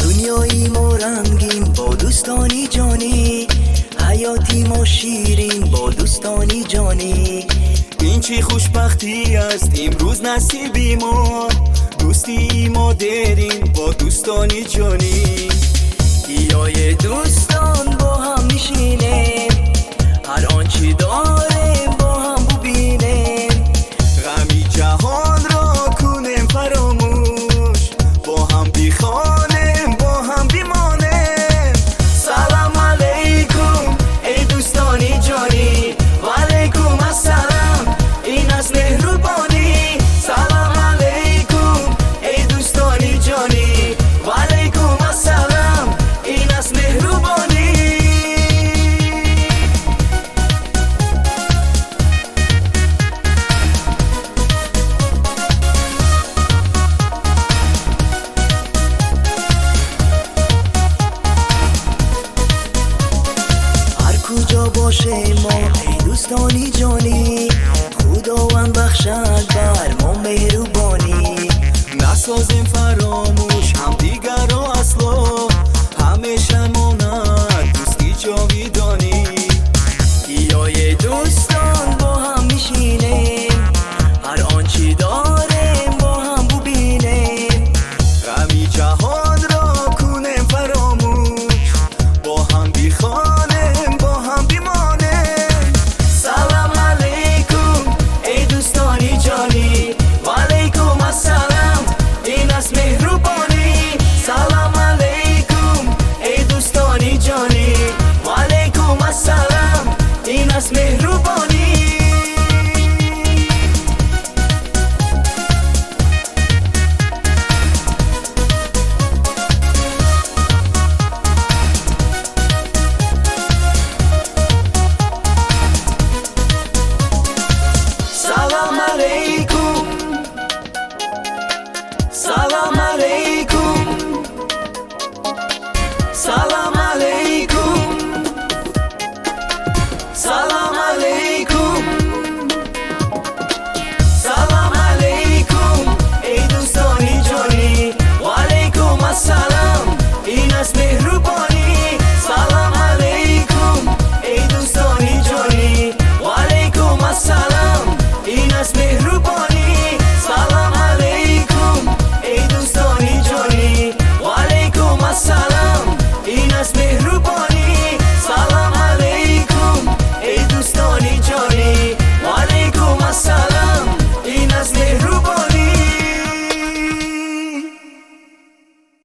دنیایی ما رنگین با دوستانی جانی، حیاتی ما شیرین با دوستانی جانی. این چی خوشبختی است امروز نصیبی ما، دوستی ما درین با دوستانی جانی. بیای دوستان با هم میشینیم، هر آنچه داریم با هم ببینیم. غمی جهان را کنیم فراموش، با هم بخوانیم با هم بمانیم. سلام علیکم ای دوستانی جانی، و علیکم السلام این از مهربانی. سلام علیکم ای دوستانی جانی، و علیکم السلام این از مهربانی. کجا باشه ما ای دوستانی جانی، خداوند بخشد بر ما مهربانی. نسازیم فراموش